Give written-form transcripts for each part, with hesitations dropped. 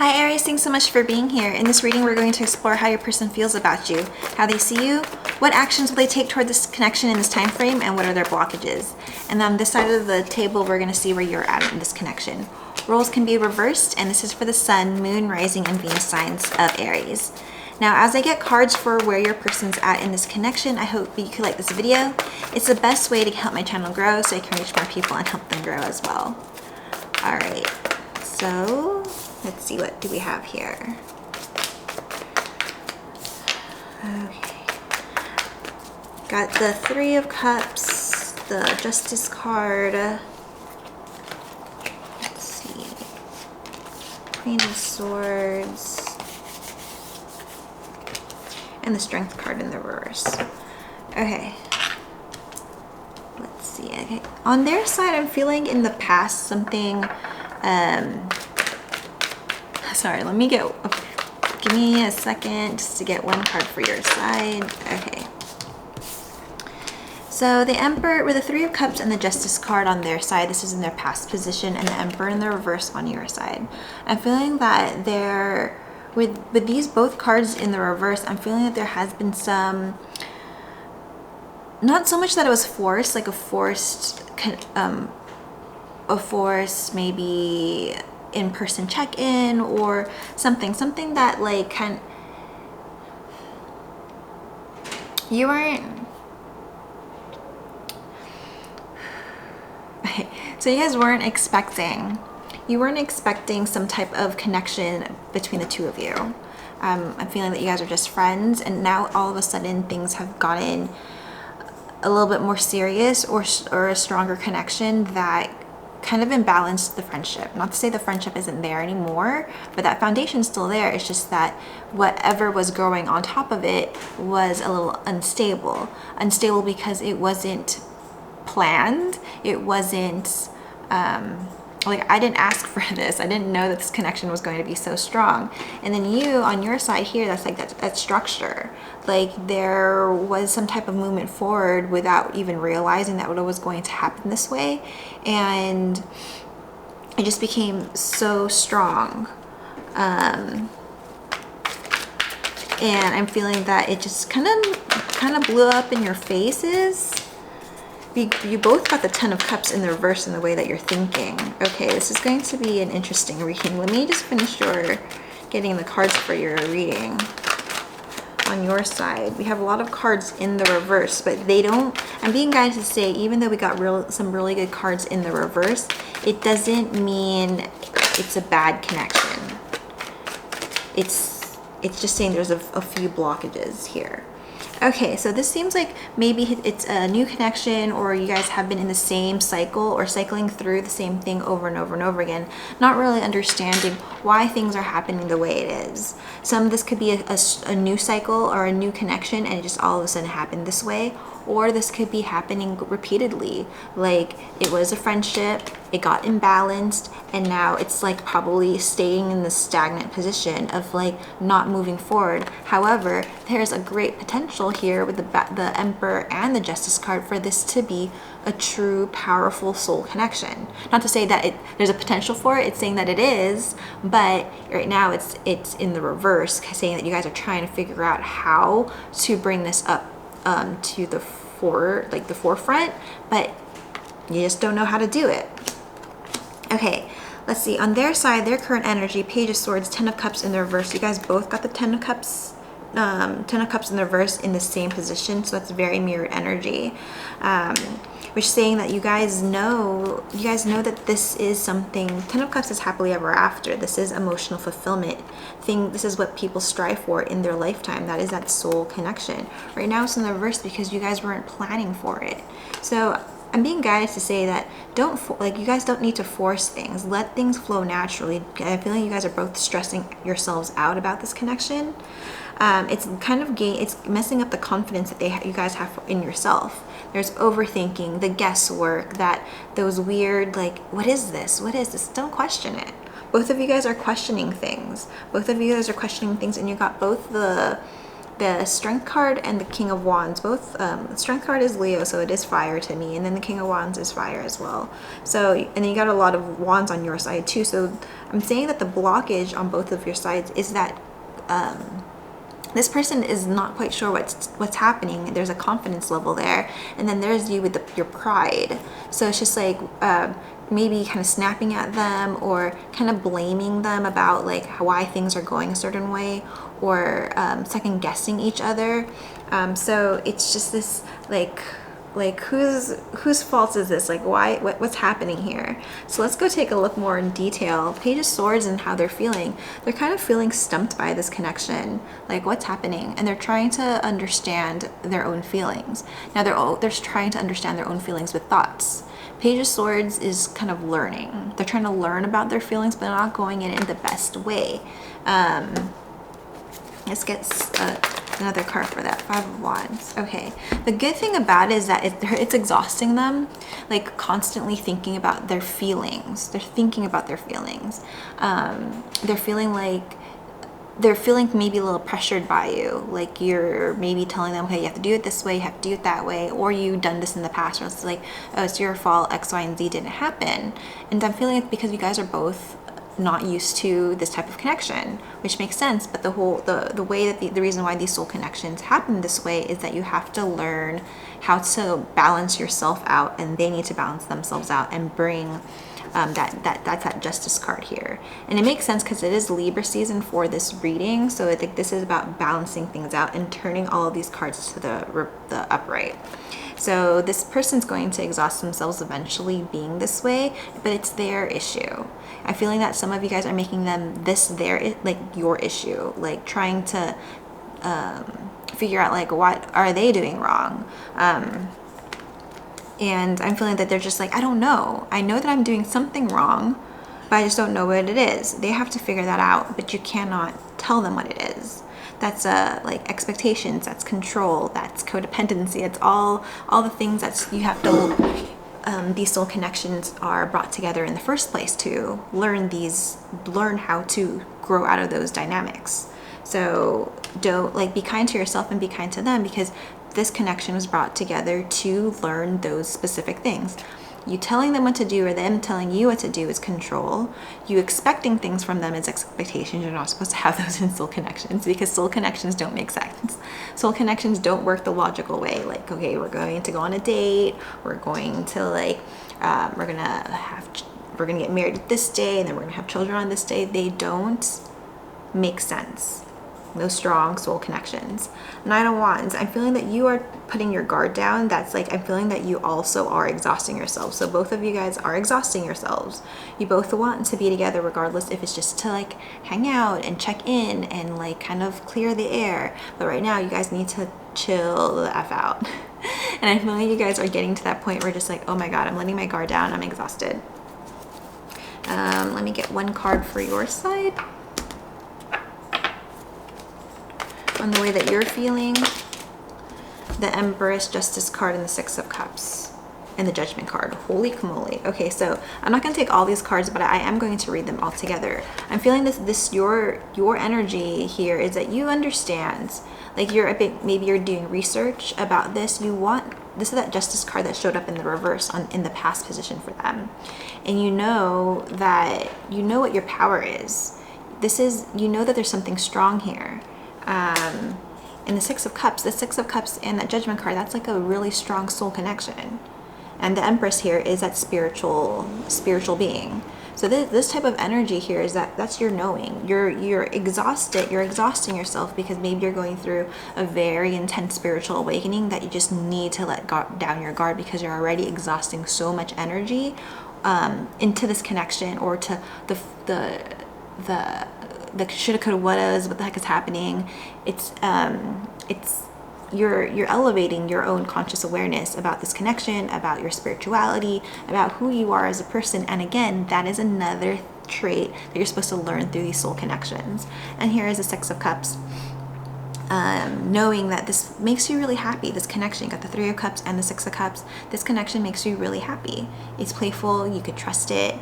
Hi Aries, thanks so much for being here. In this reading, we're going to explore how your person feels about you, how they see you, what actions will they take toward this connection in this time frame, and what are their blockages. And on this side of the table, we're going to see where you're at in this connection. Roles can be reversed, and this is for the Sun, Moon, Rising, and Venus signs of Aries. Now, as I get cards for where your person's at in this connection, I hope you could like this video. It's the best way to help my channel grow so I can reach more people and help them grow as well. All right, so let's see, what do we have here? Okay. Got the Three of Cups, the Justice card. Let's see. Queen of Swords. And the Strength card in the reverse. Okay. Let's see. Okay. On their side, I'm feeling in the past something, sorry, let me give me a second just to get one card for your side. Okay. So the Emperor with the Three of Cups and the Justice card on their side, this is in their past position, and the Emperor in the reverse on your side. I'm feeling that they're, with these both cards in the reverse, I'm feeling that there has been some, not so much that it was forced, like a forced maybe in-person check-in or something that like you weren't, so you guys weren't expecting some type of connection between the two of you. I'm feeling that you guys are just friends, and now all of a sudden things have gotten a little bit more serious, or a stronger connection that kind of imbalanced the friendship. Not to say the friendship isn't there anymore, but that foundation's still there. It's just that whatever was growing on top of it was a little unstable because it wasn't planned. It wasn't like, I didn't ask for this. I didn't know that this connection was going to be so strong. And then you, on your side here, that's like that structure. Like, there was some type of movement forward without even realizing that it was going to happen this way. And it just became so strong. And I'm feeling that it just kind of blew up in your faces. You both got the Ten of Cups in the reverse in the way that you're thinking. Okay, this is going to be an interesting reading. Let me just finish getting the cards for your reading. On your side, we have a lot of cards in the reverse, but they don't, I'm being guided to say, even though we got some really good cards in the reverse, it doesn't mean it's a bad connection. It's just saying there's a few blockages here. Okay, so this seems like maybe it's a new connection, or you guys have been in the same cycle or cycling through the same thing over and over and over again, not really understanding why things are happening the way it is. Some of this could be a new cycle or a new connection, and it just all of a sudden happened this way. Or this could be happening repeatedly, like it was a friendship, it got imbalanced, and now it's like probably staying in the stagnant position of like not moving forward. However, there's a great potential here with the Emperor and the Justice card for this to be a true powerful soul connection. Not to say that there's a potential for it, it's saying that it is, but right now it's in the reverse, saying that you guys are trying to figure out how to bring this up to the forefront, but you just don't know how to do it. Okay, let's see. On their side, their current energy, Page of Swords, Ten of Cups in the reverse. You guys both got the Ten of Cups in the reverse in the same position, so that's very mirrored energy. Which is saying that you guys know that this is something. Ten of Cups is happily ever after. This is emotional fulfillment thing. This is what people strive for in their lifetime. That is that soul connection. Right now it's in the reverse because you guys weren't planning for it. So I'm being guided to say that you guys don't need to force things. Let things flow naturally. I feel like you guys are both stressing yourselves out about this connection. It's kind of it's messing up the confidence that you guys have in yourself. There's overthinking, the guesswork, those weird, like, what is this? What is this? Don't question it. Both of you guys are questioning things. And you got both the the Strength card and the King of Wands, both, Strength card is Leo, so it is fire to me, and then the King of Wands is fire as well. So, and then you got a lot of wands on your side too, so I'm saying that the blockage on both of your sides is that this person is not quite sure what's happening. There's a confidence level there, and then there's you with your pride. So it's just like maybe kind of snapping at them or kind of blaming them about like why things are going a certain way, or second guessing each other. So it's just this like whose fault is this? Like what's happening here? So let's go take a look more in detail. Page of Swords and how they're feeling. They're kind of feeling stumped by this connection. Like what's happening? And they're trying to understand their own feelings. Now they're trying to understand their own feelings with thoughts. Page of Swords is kind of learning. They're trying to learn about their feelings, but not going in the best way. Let's get another card for that. Five of Wands. Okay. The good thing about it is that it's exhausting them, like constantly thinking about their feelings. They're thinking about their feelings. They're feeling maybe a little pressured by you. Like you're maybe telling them, okay, you have to do it this way, you have to do it that way, or you've done this in the past, or it's like, oh, it's your fault, X, Y, and Z didn't happen. And I'm feeling it's because you guys are both not used to this type of connection, which makes sense. But the way that the reason why these soul connections happen this way is that you have to learn how to balance yourself out, and they need to balance themselves out and bring that's that Justice card here. And it makes sense because it is Libra season for this reading, so I think this is about balancing things out and turning all of these cards to the upright. So this person's going to exhaust themselves eventually being this way, but it's their issue. I'm feeling that some of you guys are making them like your issue, like trying to figure out like what are they doing wrong. And I'm feeling that they're just like, I don't know. I know that I'm doing something wrong, but I just don't know what it is. They have to figure that out, but you cannot tell them what it is. That's like expectations, that's control, that's codependency. It's all the things that you have to, these soul connections are brought together in the first place to learn how to grow out of those dynamics. So don't be kind to yourself and be kind to them, because this connection was brought together to learn those specific things. You telling them what to do or them telling you what to do is control. You expecting things from them is expectations. You're not supposed to have those in soul connections, because soul connections don't make sense. Soul connections don't work the logical way. Like, okay, we're going to go on a date. We're going to we're gonna get married this day, and then we're gonna have children on this day. They don't make sense. No strong soul connections. Nine of Wands. I'm feeling that you are putting your guard down. That's like, I'm feeling that you also are exhausting yourselves. So both of you guys are exhausting yourselves. You both want to be together regardless if it's just to like hang out and check in and like kind of clear the air. But right now you guys need to chill the F out. And I feel like you guys are getting to that point where just like, oh my God, I'm letting my guard down. I'm exhausted. Let me get one card for your side. On the way that you're feeling. The Empress, Justice card, and the Six of Cups, and the Judgment card. Holy camoly. Okay, so I'm not going to take all these cards, but I am going to read them all together. I'm feeling your energy here is that you understand, like you're a bit, maybe you're doing research about this. This is that Justice card that showed up in the reverse in the past position for them. And you know what your power is. You know that there's something strong here. And the Six of Cups and that Judgment card, that's like a really strong soul connection. And the Empress here is that spiritual being. So this type of energy here is that's your knowing. You're exhausted. You're exhausting yourself because maybe you're going through a very intense spiritual awakening that you just need to let down your guard, because you're already exhausting so much energy into this connection, or to the shoulda, coulda, wouldas, what the heck is happening. You're elevating your own conscious awareness about this connection, about your spirituality, about who you are as a person. And again, that is another trait that you're supposed to learn through these soul connections. And here is the Six of Cups. Knowing that this makes you really happy, this connection. You got the Three of Cups and the Six of Cups. This connection makes you really happy. It's playful, you could trust it.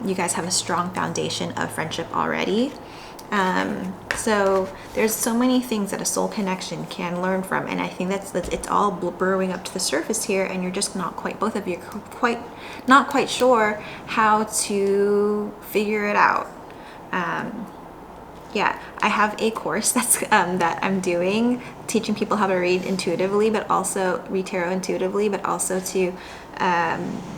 You guys have a strong foundation of friendship already. So there's so many things that a soul connection can learn from, and I think that's it's all brewing up to the surface here, and you're just not quite, both of you are not quite sure how to figure it out. Yeah, I have a course that's that I'm doing, teaching people how to read intuitively, but also read tarot intuitively, but also to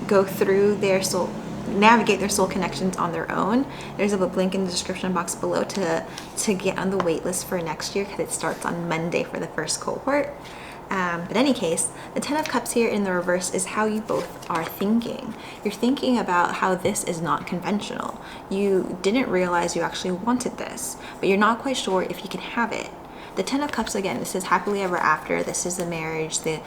go through their soul, navigate their soul connections on their own. There's a link in the description box below to get on the wait list for next year, because it starts on Monday for the first cohort. But in any case, the Ten of Cups here in the reverse is how you both are thinking. You're thinking about how this is not conventional. You didn't realize you actually wanted this, but you're not quite sure if you can have it. The Ten of Cups, again, this is happily ever after. This is the marriage, the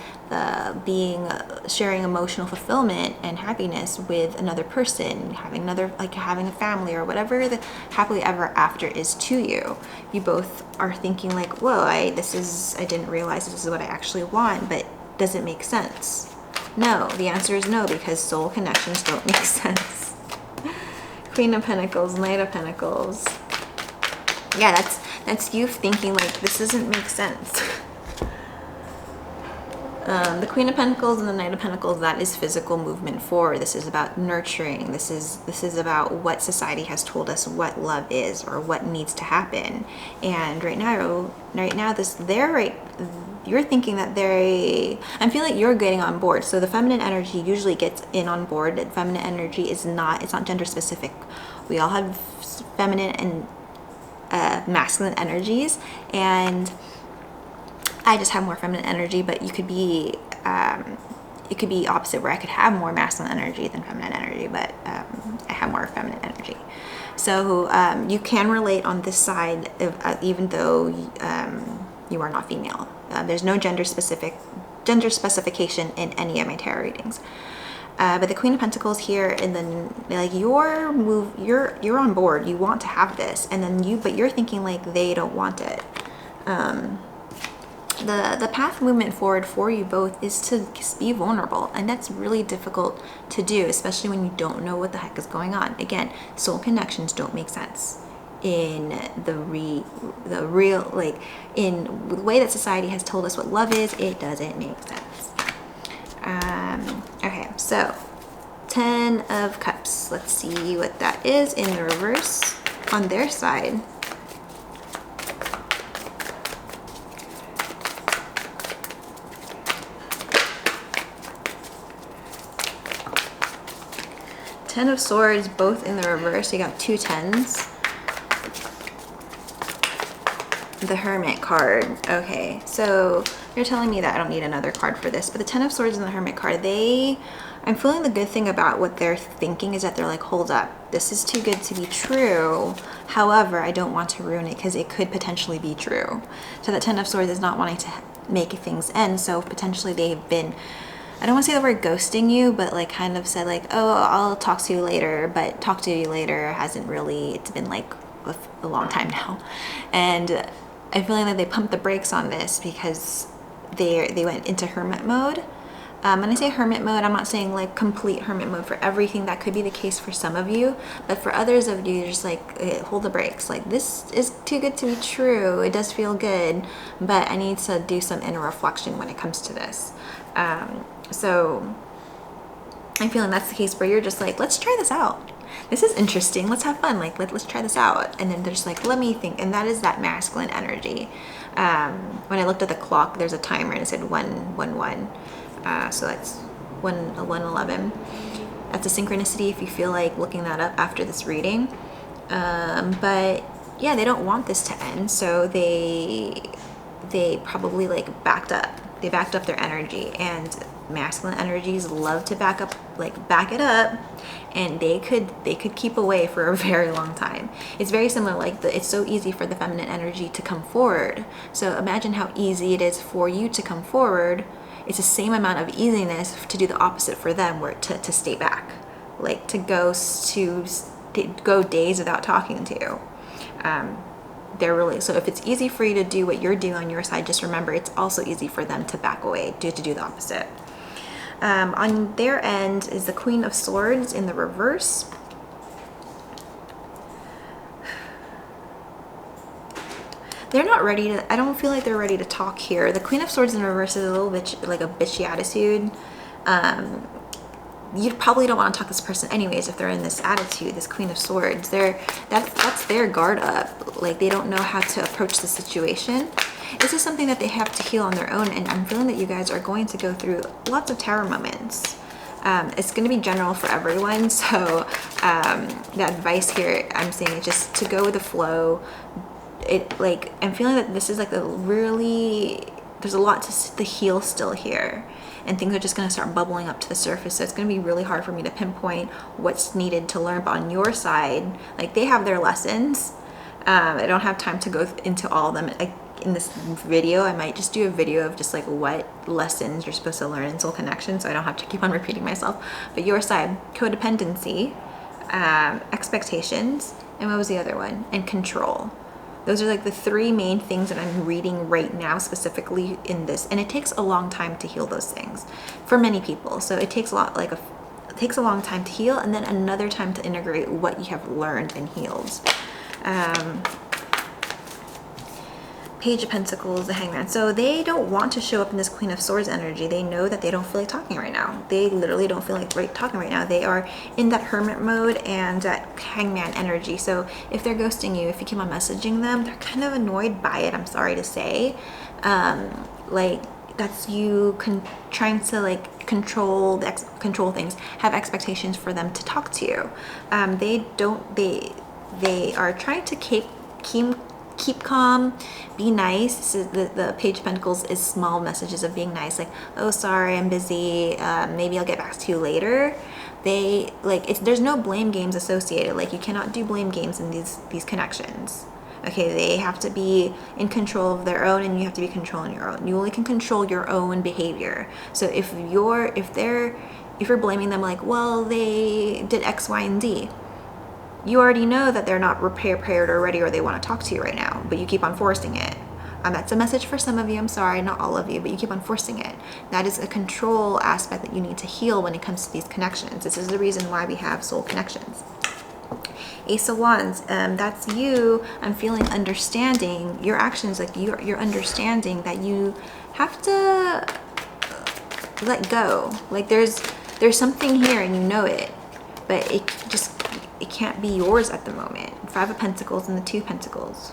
being, sharing emotional fulfillment and happiness with another person, having another, like having a family or whatever the happily ever after is to you. You both are thinking like, whoa, I didn't realize this is what I actually want, but does it make sense? No, the answer is no, because soul connections don't make sense. Queen of Pentacles, Knight of Pentacles. Yeah, that's you thinking like, this doesn't make sense. The Queen of Pentacles and the Knight of Pentacles, that is physical movement forward. This is about nurturing. This is about what society has told us what love is or what needs to happen. And right now, you're thinking that I'm feeling like you're getting on board. So the feminine energy usually gets in on board. Feminine energy it's not gender specific. We all have feminine and masculine energies, and I just have more feminine energy, but you could be it could be opposite, where I could have more masculine energy than feminine energy, but I have more feminine energy. So you can relate on this side of, even though you are not female. There's no gender specification in any of my tarot readings. But the Queen of Pentacles here, and then like you're on board, you want to have this, and then but you're thinking like they don't want it. The path movement forward for you both is to be vulnerable, and that's really difficult to do, especially when you don't know what the heck is going on. Again, soul connections don't make sense in the real, like in the way that society has told us what love is. It doesn't make sense. Okay, so 10 of Cups. Let's see what that is in the reverse on their side. Ten of Swords, both in the reverse. You got two tens. The Hermit card. Okay, so you're telling me that I don't need another card for this, but the Ten of Swords and the Hermit card, I'm feeling the good thing about what they're thinking is that they're like, hold up, this is too good to be true. However, I don't want to ruin it because it could potentially be true. So that Ten of Swords is not wanting to make things end. So potentially they've been, I don't want to say the word ghosting you, but like kind of said like, oh, I'll talk to you later, but talk to you later hasn't really, it's been like a long time now. And I'm feeling like they pumped the brakes on this because they went into hermit mode. When I say hermit mode, I'm not saying like complete hermit mode for everything. That could be the case for some of you, but for others of you, you're just like, hold the brakes. Like, this is too good to be true. It does feel good, but I need to do some inner reflection when it comes to this. So I'm feeling that's the case where you're just like, let's try this out. This is interesting. Let's have fun. Like, let's try this out. And then they're just like, let me think. And that is that masculine energy. When I looked at the clock, there's a timer and it said 111. So that's 111. That's a synchronicity if you feel like looking that up after this reading. But yeah, they don't want this to end. So they probably like backed up. They backed up their energy, and masculine energies love to back it up, and they could keep away for a very long time. It's very similar, like it's so easy for the feminine energy to come forward. So imagine how easy it is for you to come forward. It's the same amount of easiness to do the opposite for them, where to stay back, like to go days without talking to you. They're really, so if it's easy for you to do what you're doing on your side, just remember it's also easy for them to back away, to do the opposite. On their end is the Queen of Swords in the reverse. they're not ready to, I don't feel like they're ready to talk here. The Queen of Swords in reverse is a little bit like a bitchy attitude. You probably don't want to talk to this person anyways if they're in this attitude, this Queen of Swords. That's their guard up. Like, they don't know how to approach the situation. This is something that they have to heal on their own, and I'm feeling that you guys are going to go through lots of tower moments. It's going to be general for everyone, so the advice here I'm saying is just to go with the flow. Like, I'm feeling that this is like there's a lot to heal still here, and things are just going to start bubbling up to the surface. So it's going to be really hard for me to pinpoint what's needed to learn. But on your side, like, they have their lessons. I don't have time to go into all of them. Like, in this video, I might just do a video of just like what lessons you're supposed to learn in soul connection, so I don't have to keep on repeating myself. But your side, codependency, expectations, and what was the other one? And control. Those are like the three main things that I'm reading right now specifically in this, and it takes a long time to heal those things for many people. So it takes it takes a long time to heal, and then another time to integrate what you have learned and healed. Page of Pentacles, the Hangman. So they don't want to show up in this Queen of Swords energy. They know that they don't feel like talking right now. They literally don't feel like talking right now. They are in that hermit mode and that Hangman energy. So if they're ghosting you, if you keep on messaging them, they're kind of annoyed by it, I'm sorry to say. Like, that's you trying to like control things, have expectations for them to talk to you. They are trying to keep calm, be nice. This is the Page of Pentacles is small messages of being nice, like, oh, sorry, I'm busy, maybe I'll get back to you later. There's no blame games associated. Like, you cannot do blame games in these connections. Okay, they have to be in control of their own, and you have to be controlling your own. You only can control your own behavior. So if you're blaming them, like, well, they did X, Y, and Z, you already know that they're not prepared or ready, or they want to talk to you right now, but you keep on forcing it. That's a message for some of you. I'm sorry, not all of you, but you keep on forcing it. That is a control aspect that you need to heal when it comes to these connections. This is the reason why we have soul connections. Ace of Wands, that's you. I'm feeling understanding your actions, like you're understanding that you have to let go. Like, there's something here and you know it, but it can't be yours at the moment. Five of Pentacles and the Two of Pentacles.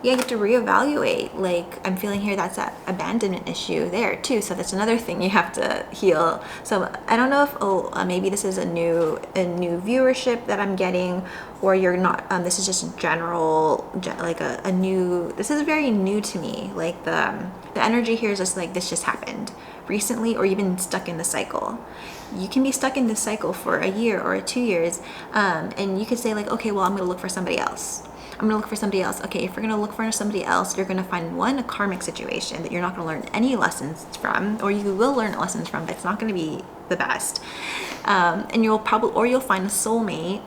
Yeah, you have to reevaluate. Like, I'm feeling here that's that abandonment issue there too. So that's another thing you have to heal. So I don't know if maybe this is a new viewership that I'm getting, or you're not. This is just general, like a new. This is very new to me. Like the energy here is just like this just happened recently, or you've been stuck in the cycle. You can be stuck in this cycle for a year or 2 years, and you could say like, okay, well, I'm gonna look for somebody else. I'm gonna look for somebody else. Okay, if you're gonna look for somebody else, you're gonna find a karmic situation that you're not gonna learn any lessons from, or you will learn lessons from, but it's not gonna be the best. And you'll find a soulmate,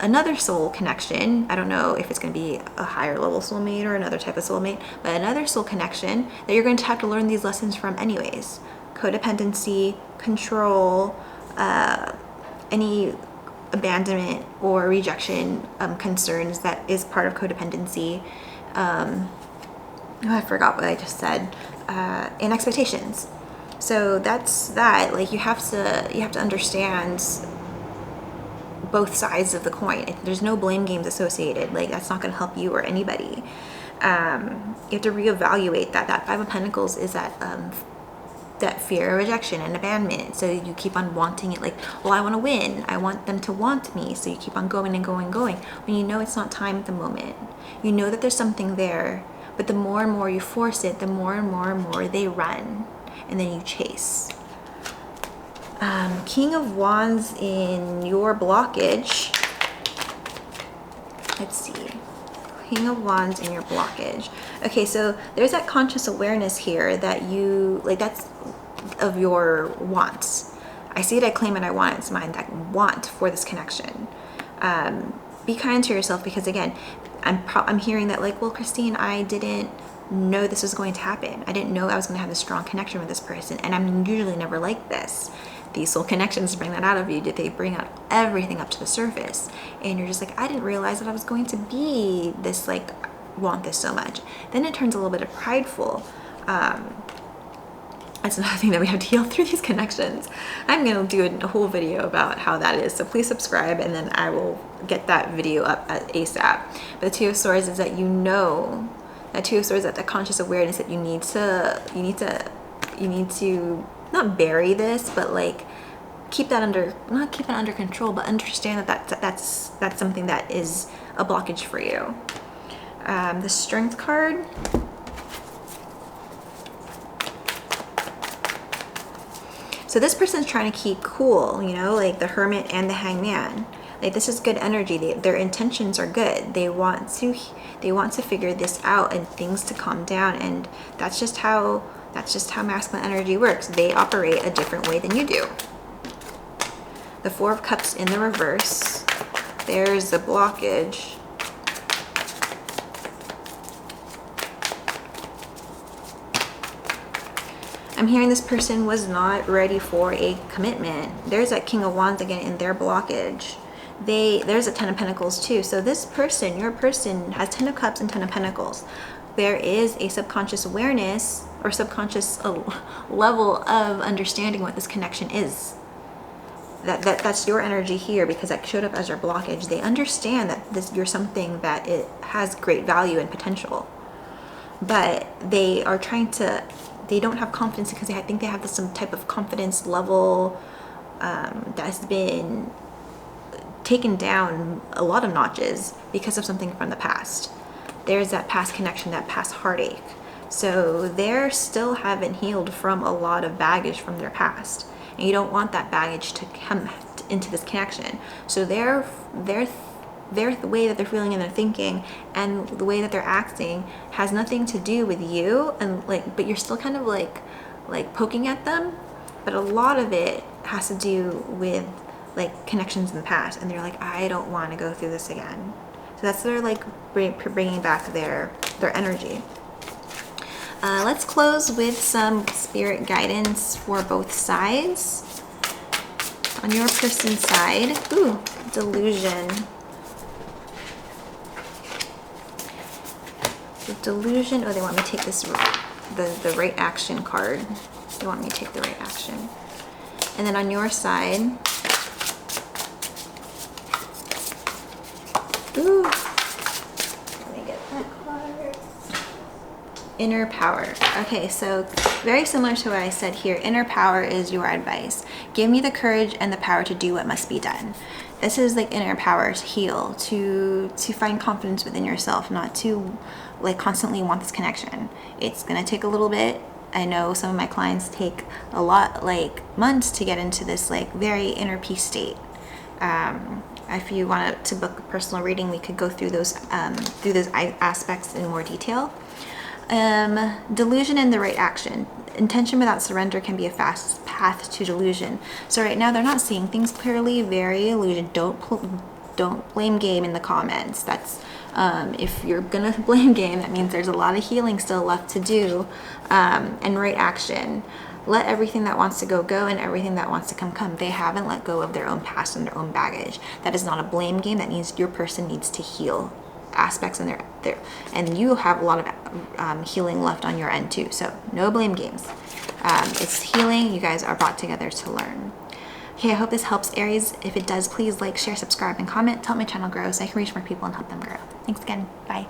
another soul connection. I don't know if it's gonna be a higher level soulmate or another type of soulmate, but another soul connection that you're going to have to learn these lessons from anyways. Codependency, control, any abandonment or rejection concerns that is part of codependency. I forgot what I just said. And expectations. So that's that. Like, you have to understand both sides of the coin. There's no blame games associated. Like, that's not going to help you or anybody. You have to reevaluate that. Five of Pentacles is that fear of rejection and abandonment. So you keep on wanting it, like, well, I want to win. I want them to want me. So you keep on going and going and going. When you know it's not time at the moment. You know that there's something there. But the more and more you force it, the more and more they run. And then you chase. King of Wands in your blockage. Let's see. King of Wands in your blockage. Okay, so there's that conscious awareness here that you, like, that's of your wants. I see it, I claim it, I want it. It's mine, that want for this connection. Be kind to yourself, because again, I'm hearing that, like, well, Christine, I didn't know this was going to happen. I didn't know I was going to have this strong connection with this person, and I'm usually never like this. These soul connections bring that out of you. They bring out everything up to the surface, and you're just like, I didn't realize that I was going to be this, like, want this so much. Then it turns a little bit of prideful. That's another thing that we have to heal through these connections. I'm gonna do a whole video about how that is, so please subscribe and then I will get that video up at ASAP. But the Two of Swords is that that Two of Swords, that the conscious awareness that you need to not bury this, but like keep that under, not keep it under control, but understand that that's something that is a blockage for you. The Strength card. So this person's trying to keep cool, you know, like the Hermit and the Hangman. Like this is good energy. Their intentions are good. They want to figure this out and things to calm down, and that's just how masculine energy works. They operate a different way than you do. The Four of Cups in the reverse. There's the blockage. I'm hearing this person was not ready for a commitment. There's that King of Wands again in their blockage. There's a Ten of Pentacles too. So this person, your person, has 10 of Cups and 10 of Pentacles. There is a subconscious awareness or subconscious level of understanding what this connection is. That's your energy here, because that showed up as your blockage. They understand that you're something that it has great value and potential, but they are trying to. They don't have confidence because I think they have some type of confidence level that's been taken down a lot of notches because of something from the past. There's that past connection, that past heartache. So they're still haven't healed from a lot of baggage from their past. And you don't want that baggage to come into this connection. So the way that they're feeling and they're thinking and the way that they're acting has nothing to do with you, and but you're still kind of like poking at them, but a lot of it has to do with like connections in the past, and they're like, I don't want to go through this again. So that's their like bringing back their energy. Let's close with some spirit guidance for both sides. On your person's side, ooh, delusion. Delusion. Oh, they want me to take this, the right action card. They want me to take the right action. And then on your side, ooh, let me get that card. Inner power. Okay, so very similar to what I said here. Inner power is your advice. Give me the courage and the power to do what must be done. This is like inner power to heal, to find confidence within yourself, not to like constantly want this connection. It's gonna take a little bit. I know some of my clients take a lot, like months, to get into this like very inner peace state. If you want to book a personal reading, we could go through those aspects in more detail. Delusion and the right action. Intention without surrender can be a fast path to delusion. So right now they're not seeing things clearly, very illusion. Don't blame game in the comments. That's if you're gonna blame game, that means there's a lot of healing still left to do. And right action. Let everything that wants to go, and everything that wants to come. They haven't let go of their own past and their own baggage. That is not a blame game. That means your person needs to heal aspects in their and you have a lot of healing left on your end too. So no blame games. It's healing. You guys are brought together to learn. Okay, I hope this helps, Aries. If it does, please like, share, subscribe, and comment to help my channel grow so I can reach more people and help them grow. Thanks again. Bye.